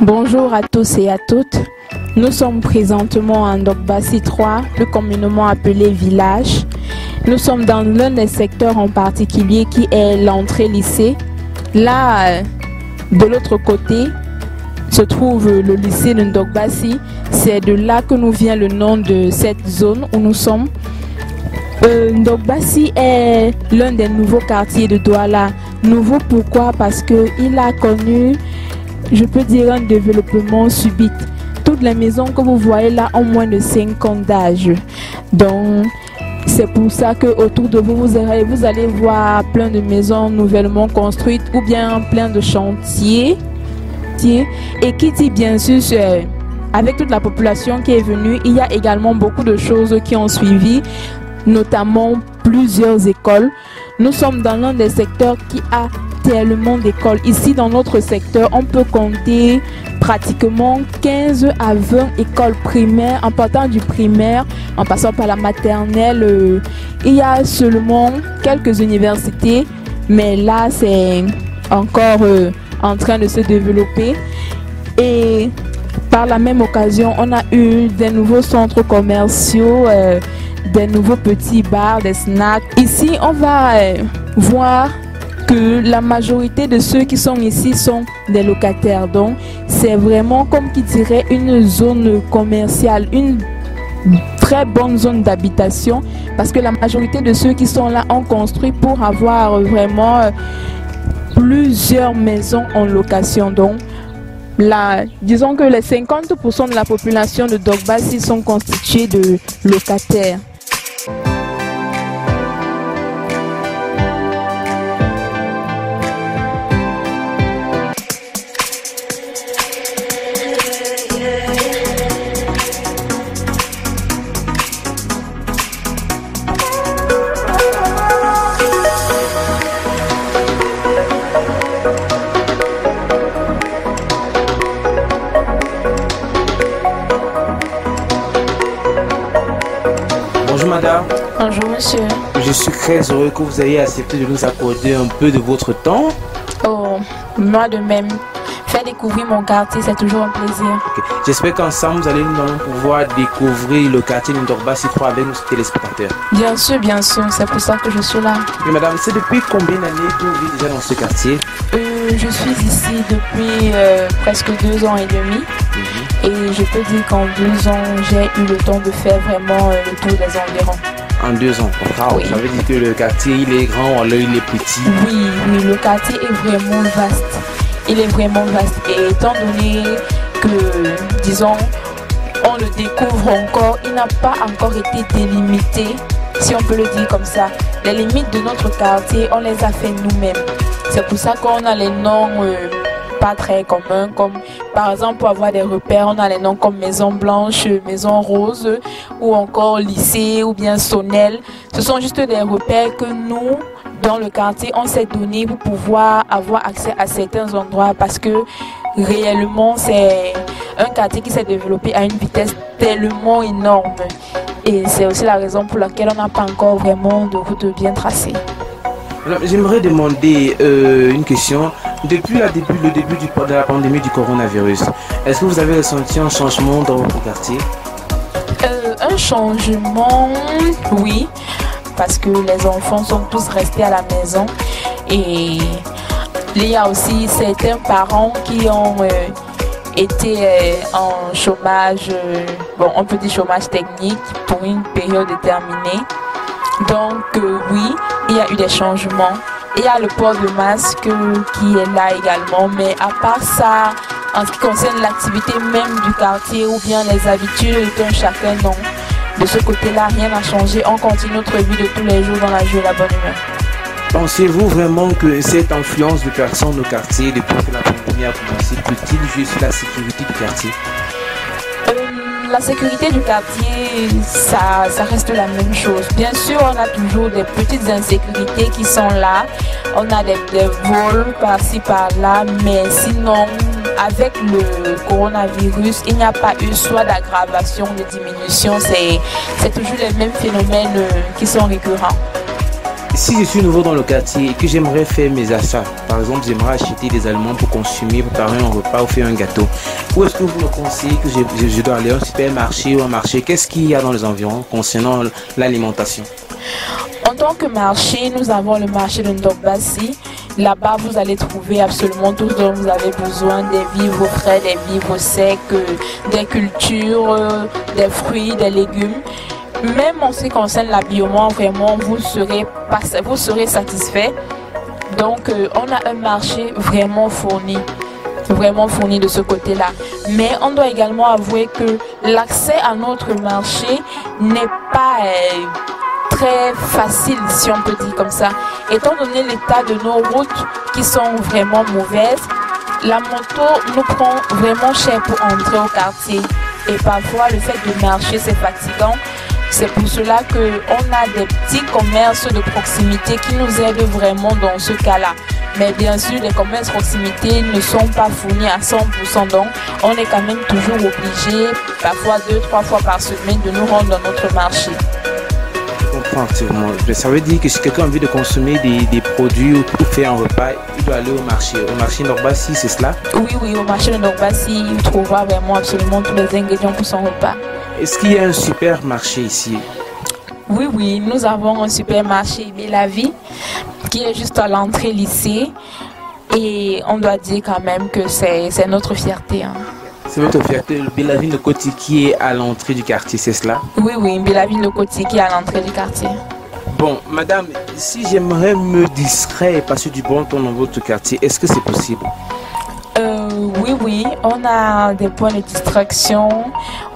Bonjour à tous et à toutes. Nous sommes présentement à Ndogbassi 3, le communément appelé village. Nous sommes dans l'un des secteurs en particulier qui est l'entrée lycée. Là, de l'autre côté, se trouve le lycée de Ndogbassi. C'est de là que nous vient le nom de cette zone où nous sommes. Ndogbassi est l'un des nouveaux quartiers de Douala. Nouveau pourquoi? Parce qu'il a connu, je peux dire, un développement subit. Toutes les maisons que vous voyez là ont moins de 5 ans d'âge. Donc, c'est pour ça que autour de vous, vous allez voir plein de maisons nouvellement construites ou bien plein de chantiers. Et qui dit bien sûr, avec toute la population qui est venue, il y a également beaucoup de choses qui ont suivi, notamment plusieurs écoles. Nous sommes dans l'un des secteurs qui a tellement d'écoles. Ici, dans notre secteur, on peut compter pratiquement 15 à 20 écoles primaires, en partant du primaire, en passant par la maternelle. Il y a seulement quelques universités, mais là, c'est encore en train de se développer. Et par la même occasion, on a eu des nouveaux centres commerciaux, des nouveaux petits bars, des snacks. Ici, on va voir que la majorité de ceux qui sont ici sont des locataires. Donc, c'est vraiment, comme qui dirait, une zone commerciale, une très bonne zone d'habitation, parce que la majorité de ceux qui sont là ont construit pour avoir vraiment plusieurs maisons en location. Donc, là, disons que les 50% de la population de Ndogbassi sont constitués de locataires. Bonjour madame. Bonjour monsieur. Je suis très heureux que vous ayez accepté de nous accorder un peu de votre temps. Oh, moi de même. Faire découvrir mon quartier, c'est toujours un plaisir. Okay. J'espère qu'ensemble, nous allons pouvoir découvrir le quartier de Ndogbassi 3 avec nos téléspectateurs. Bien sûr, c'est pour ça que je suis là. Mais madame, c'est depuis combien d'années que vous vivez déjà dans ce quartier? Je suis ici depuis presque 2 ans et demi. Et je peux dire qu'en 2 ans, j'ai eu le temps de faire vraiment le tour des environs. En 2 ans? Wow. Oui. Ça veut dire que le quartier, il est grand ou alors il est petit? Oui, le quartier est vraiment vaste. Il est vraiment vaste. Et étant donné que, disons, on le découvre encore, il n'a pas encore été délimité, si on peut le dire comme ça. Les limites de notre quartier, on les a fait nous-mêmes. C'est pour ça qu'on a les noms pas très communs, comme par exemple pour avoir des repères, on a les noms comme Maison Blanche, Maison Rose, ou encore lycée ou bien Sonnelle. Ce sont juste des repères que nous, dans le quartier, on s'est donné pour pouvoir avoir accès à certains endroits, parce que réellement c'est un quartier qui s'est développé à une vitesse tellement énorme. Et c'est aussi la raison pour laquelle on n'a pas encore vraiment de route bien tracée. J'aimerais demander une question. Depuis le début de la pandémie du coronavirus, est-ce que vous avez ressenti un changement dans votre quartier? Un changement, oui, parce que les enfants sont tous restés à la maison. Et il y a aussi certains parents qui ont été en chômage, bon, on peut dire chômage technique pour une période déterminée. Donc oui, il y a eu des changements. Il y a le port de masque qui est là également, mais à part ça, en ce qui concerne l'activité même du quartier ou bien les habitudes d'un chacun, non. De ce côté-là, rien n'a changé. On continue notre vie de tous les jours dans la joie et la bonne humeur. Pensez-vous vraiment que cette influence de personnes au quartier depuis que la pandémie a commencé peut-il jouer sur la sécurité du quartier? La sécurité du quartier, ça reste la même chose. Bien sûr, on a toujours des petites insécurités qui sont là. On a des vols par-ci, par-là. Mais sinon, avec le coronavirus, il n'y a pas eu soit d'aggravation, de diminution. C'est toujours les mêmes phénomènes qui sont récurrents. Si je suis nouveau dans le quartier et que j'aimerais faire mes achats, par exemple, j'aimerais acheter des aliments pour consommer, préparer un repas ou faire un gâteau, où est-ce que vous me conseillez que je dois aller à un supermarché ou un marché? Qu'est-ce qu'il y a dans les environs concernant l'alimentation? En tant que marché, nous avons le marché de Ndogbassi. Là-bas, vous allez trouver absolument tout ce dont vous avez besoin, des vivres frais, des vivres secs, des cultures, des fruits, des légumes. Même en ce qui concerne l'habillement, vraiment, vous serez satisfait. Donc, on a un marché vraiment fourni de ce côté-là. Mais on doit également avouer que l'accès à notre marché n'est pas très facile, si on peut dire comme ça. Étant donné l'état de nos routes qui sont vraiment mauvaises, la moto nous prend vraiment cher pour entrer au quartier. Et parfois, le fait de marcher, c'est fatigant. C'est pour cela qu'on a des petits commerces de proximité qui nous aident vraiment dans ce cas-là. Mais bien sûr, les commerces de proximité ne sont pas fournis à 100%, donc on est quand même toujours obligé, parfois 2-3 fois par semaine, de nous rendre dans notre marché. Je comprends actuellement. Ça veut dire que si quelqu'un a envie de consommer des produits ou faire un repas, il doit aller au marché. Au marché Ndogbassi, c'est cela? Oui, au marché de Ndogbassi, il trouvera vraiment absolument tous les ingrédients pour son repas. Est-ce qu'il y a un supermarché ici? Oui, nous avons un supermarché Belavie qui est juste à l'entrée lycée et on doit dire quand même que c'est notre fierté. Hein. C'est votre fierté, Belavie Le Côté qui est à l'entrée du quartier, c'est cela? Oui, Belavie Le Côté qui est à l'entrée du quartier. Bon, madame, si j'aimerais me distraire et passer du bon temps dans votre quartier, est-ce que c'est possible? Oui, on a des points de distraction.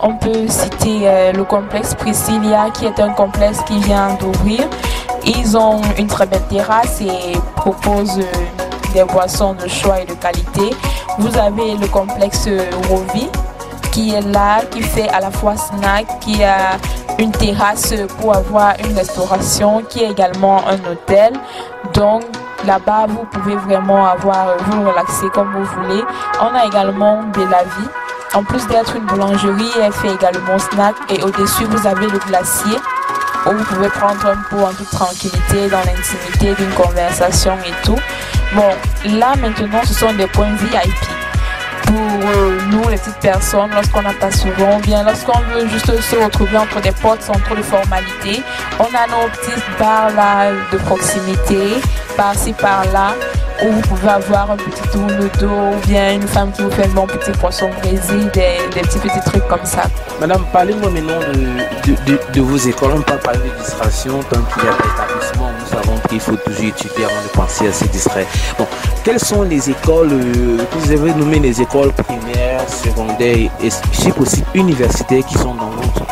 On peut citer le complexe Priscilla qui est un complexe qui vient d'ouvrir. Ils ont une très belle terrasse et proposent des boissons de choix et de qualité. Vous avez le complexe Rovi qui est là, qui fait à la fois snack, qui a une terrasse pour avoir une restauration, qui est également un hôtel. Donc là-bas, vous pouvez vraiment vous relaxer comme vous voulez. On a également Belavie. En plus d'être une boulangerie, elle fait également snack. Et au-dessus, vous avez le glacier où vous pouvez prendre un pot en toute tranquillité, dans l'intimité d'une conversation et tout. Bon, là maintenant, ce sont des points VIP. Pour nous, les petites personnes, lorsqu'on n'a pas souvent, ou bien lorsqu'on veut juste se retrouver entre des potes sans trop de formalités, on a nos petits bars là de proximité, par-ci par-là, où vous pouvez avoir un petit tour de dos, ou bien une femme qui vous fait un bon petit poisson brésil, des petits trucs comme ça. Madame, parlez-moi maintenant de vos écoles. On peut parler de distraction tant qu'il y a des établissements. Nous savons qu'il faut toujours étudier avant de penser à se distraire. Bon, quelles sont les écoles que vous avez nommées, les écoles primaires, secondaires et si possible universitaires qui sont dans votre?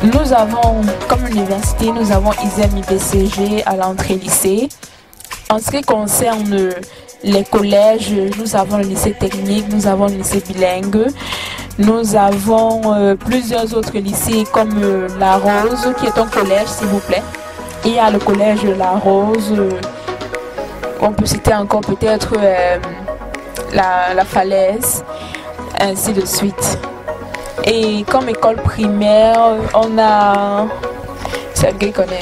Nous avons, comme université, nous avons ISEM IBCG à l'entrée lycée. En ce qui concerne les collèges, nous avons le lycée technique, nous avons le lycée bilingue, nous avons plusieurs autres lycées comme La Rose, qui est un collège s'il vous plaît. Il y a le collège La Rose, on peut citer encore peut-être la Falaise, ainsi de suite. Et comme école primaire, on a... Sergei connaît.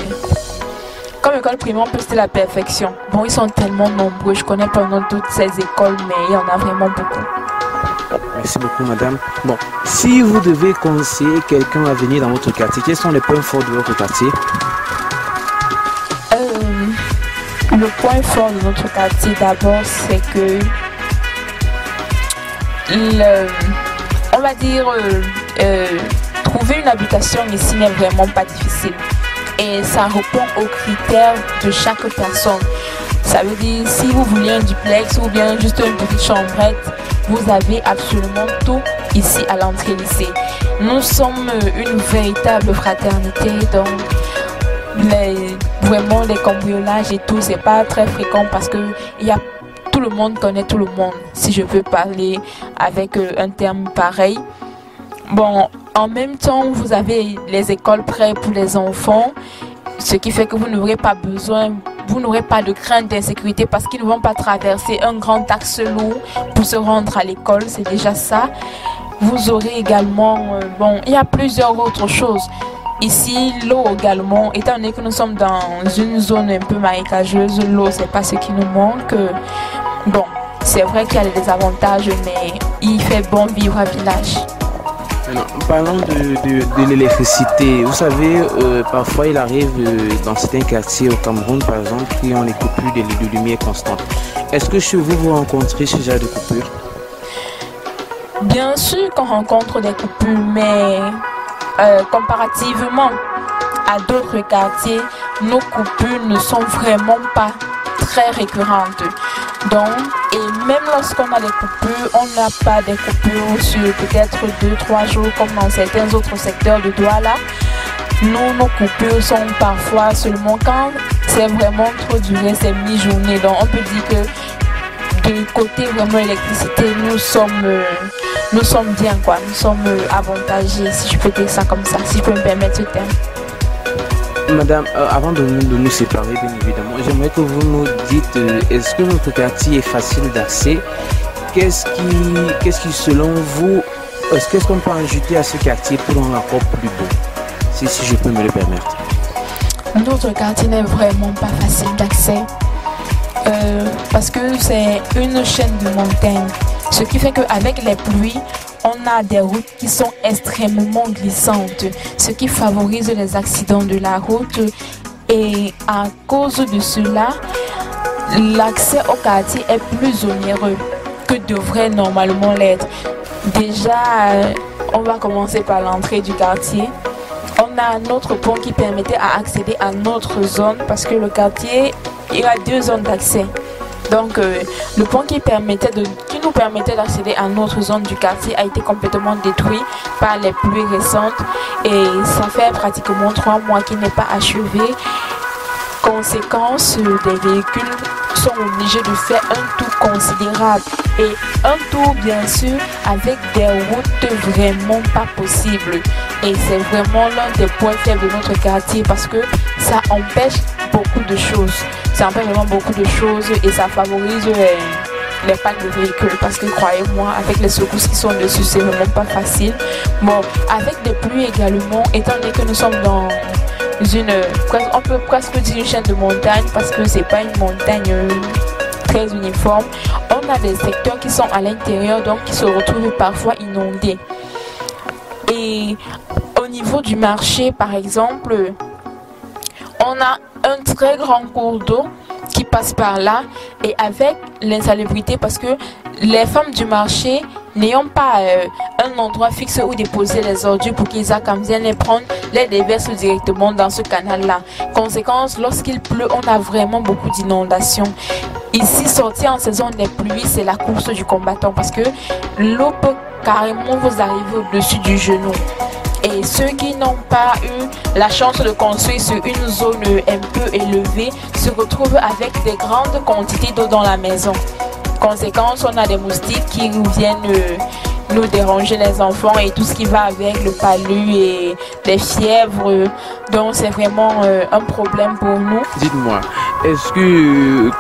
Comme école primaire, on peut citer la Perfection. Bon, ils sont tellement nombreux, je connais pas le nom de toutes ces écoles, mais il y en a vraiment beaucoup. Merci beaucoup, madame. Bon, si vous devez conseiller quelqu'un à venir dans votre quartier, quels sont les points forts de votre quartier? Le point fort de notre quartier, d'abord, c'est que on va dire trouver une habitation ici n'est vraiment pas difficile et ça répond aux critères de chaque personne. Ça veut dire si vous voulez un duplex ou bien juste une petite chambrette, vous avez absolument tout ici à l'entrée lycée. Nous sommes une véritable fraternité, donc vraiment les cambriolages et tout, c'est pas très fréquent parce que tout le monde connaît tout le monde, si je peux parler avec un terme pareil. Bon, en même temps, vous avez les écoles près pour les enfants, ce qui fait que vous n'aurez pas de crainte d'insécurité parce qu'ils ne vont pas traverser un grand axe lourd pour se rendre à l'école, c'est déjà ça. Vous aurez également, il y a plusieurs autres choses. Ici, l'eau également, étant donné que nous sommes dans une zone un peu marécageuse, l'eau, c'est pas ce qui nous manque. Bon, c'est vrai qu'il y a des avantages, mais il fait bon vivre à village. Parlons de l'électricité. Vous savez, parfois il arrive dans certains quartiers au Cameroun, par exemple, qui ont des coupures de lumière constantes. Est-ce que chez vous, vous rencontrez ce genre de coupures? Bien sûr qu'on rencontre des coupures, mais comparativement à d'autres quartiers, nos coupures ne sont vraiment pas très récurrentes. Donc, et même lorsqu'on a des coupures, on n'a pas des coupures sur peut-être 2-3 jours comme dans certains autres secteurs de Douala. Nous, nos coupures sont parfois seulement quand c'est vraiment trop duré, c'est mi-journée. Donc, on peut dire que du côté vraiment électricité, nous sommes bien, quoi. Nous sommes avantagés, si je peux dire ça comme ça, si je peux me permettre ce terme. Madame, avant de nous séparer, bien évidemment, j'aimerais que vous nous dites, est-ce que votre quartier est facile d'accès? Qu'est-ce qui, selon vous, qu'est-ce qu'on peut ajouter à ce quartier pour en encore plus beau, si je peux me le permettre? Notre quartier n'est vraiment pas facile d'accès parce que c'est une chaîne de montagnes, ce qui fait qu'avec les pluies, on a des routes qui sont extrêmement glissantes, ce qui favorise les accidents de la route. Et à cause de cela, l'accès au quartier est plus onéreux que devrait normalement l'être. Déjà, on va commencer par l'entrée du quartier. On a notre pont qui permettait à accéder à notre zone parce que le quartier, il a 2 zones d'accès. Donc, le pont qui nous permettait d'accéder à notre zone du quartier a été complètement détruit par les pluies récentes et ça fait pratiquement 3 mois qu'il n'est pas achevé. Conséquence, des véhicules sont obligés de faire un tour considérable et un tour bien sûr avec des routes vraiment pas possibles. Et c'est vraiment l'un des points faibles de notre quartier parce que ça empêche beaucoup de choses. Ça empêche vraiment beaucoup de choses et ça favorise les pannes de véhicules parce que croyez-moi, avec les secousses qui sont dessus, c'est vraiment pas facile. Bon, avec des pluies également, étant donné que nous sommes dans on peut presque dire une chaîne de montagne parce que c'est pas une montagne très uniforme. On a des secteurs qui sont à l'intérieur, donc qui se retrouvent parfois inondés. Et au niveau du marché, par exemple, on a un très grand cours d'eau qui passe par là et avec l'insalubrité parce que les femmes du marché n'ayant pas un endroit fixe où déposer les ordures pour qu'ils aient comme bien les prendre, les déversent directement dans ce canal-là. Conséquence, lorsqu'il pleut, on a vraiment beaucoup d'inondations. Ici, sortir en saison des pluies, c'est la course du combattant parce que l'eau peut carrément vous arriver au-dessus du genou. Et ceux qui n'ont pas eu la chance de construire sur une zone un peu élevée se retrouvent avec des grandes quantités d'eau dans la maison. Conséquence, on a des moustiques qui viennent nous déranger les enfants et tout ce qui va avec le palu et les fièvres. Donc c'est vraiment un problème pour nous. Dites-moi, est-ce que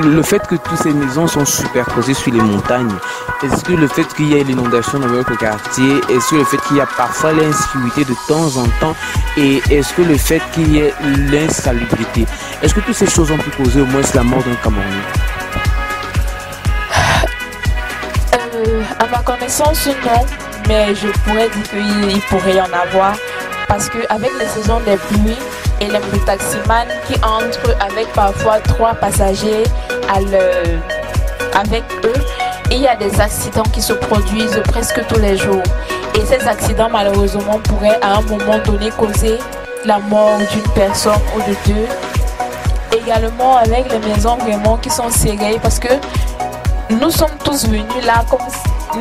le fait que toutes ces maisons sont superposées sur les montagnes, est-ce que le fait qu'il y ait l'inondation dans votre quartier, est-ce que le fait qu'il y a parfois l'insécurité de temps en temps et est-ce que le fait qu'il y ait l'insalubrité, est-ce que toutes ces choses ont pu causer au moins la mort d'un Camerounais? À ma connaissance, non, mais je pourrais dire qu'il pourrait y en avoir parce qu'avec les saisons des pluies et les taximans qui entrent avec parfois 3 passagers avec eux, il y a des accidents qui se produisent presque tous les jours. Et ces accidents, malheureusement, pourraient à un moment donné causer la mort d'une personne ou de 2. Également avec les maisons vraiment qui sont serrées parce que nous sommes tous venus là comme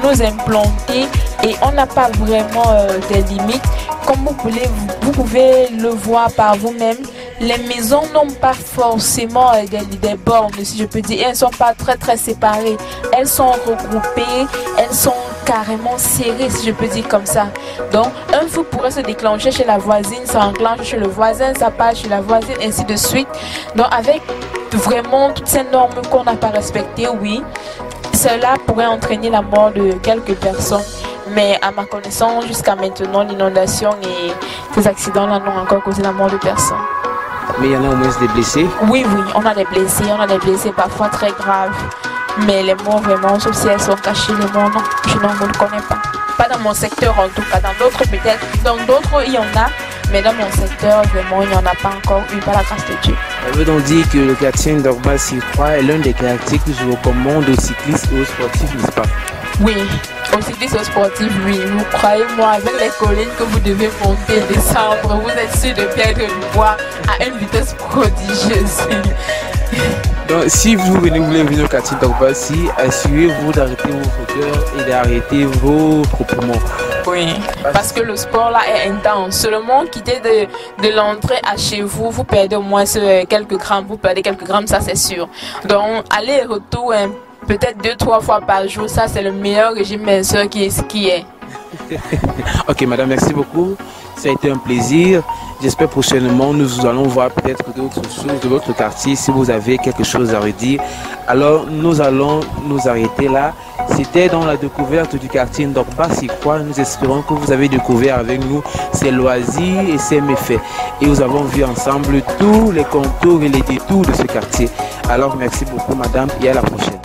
nous implanter et on n'a pas vraiment des limites. Comme vous pouvez le voir par vous-même, les maisons n'ont pas forcément des bornes, si je peux dire. Elles ne sont pas très séparées. Elles sont regroupées, elles sont carrément serrées, si je peux dire comme ça. Donc, un feu pourrait se déclencher chez la voisine, ça enclenche chez le voisin, ça passe chez la voisine, ainsi de suite. Donc, avec vraiment toutes ces normes qu'on n'a pas respectées, oui, cela pourrait entraîner la mort de quelques personnes. Mais à ma connaissance, jusqu'à maintenant, l'inondation et ces accidents-là n'ont encore causé la mort de personne. Mais il y en a au moins des blessés? Oui, on a des blessés parfois très graves. Mais les morts vraiment, sauf si elles sont cachées, les morts, non, je n'en connais pas. Pas dans mon secteur en tout cas, dans d'autres peut-être, dans d'autres il y en a, mais dans mon secteur vraiment il n'y en a pas encore eu, par la grâce de Dieu. Ça veut donc dire que le quartier Ndorba-Sirkwa est l'un des quartiers que je recommande aux cyclistes et aux sportifs, n'est-ce pas? Oui, aux cyclistes et aux sportifs, oui. Vous croyez-moi, avec les collines que vous devez monter et descendre, vous êtes sûr de perdre du poids à une vitesse prodigieuse. Donc, si vous voulez venir au quartier Ndorba, assurez-vous d'arrêter vos fauteurs et d'arrêter vos poumons. Oui, parce que le sport là est intense. Seulement quitter de l'entrée à chez vous, vous perdez au moins quelques grammes, ça c'est sûr. Donc, aller et retour, peut-être 2-3 fois par jour, ça c'est le meilleur régime minceur qui est. Ok madame, merci beaucoup. Ça a été un plaisir. J'espère prochainement nous allons voir peut-être d'autres choses de votre quartier. Si vous avez quelque chose à redire, alors nous allons nous arrêter là. C'était dans la découverte du quartier Ndorba-Sirkwa. Nous espérons que vous avez découvert avec nous ses loisirs et ses méfaits. Et nous avons vu ensemble tous les contours et les détours de ce quartier. Alors merci beaucoup madame et à la prochaine.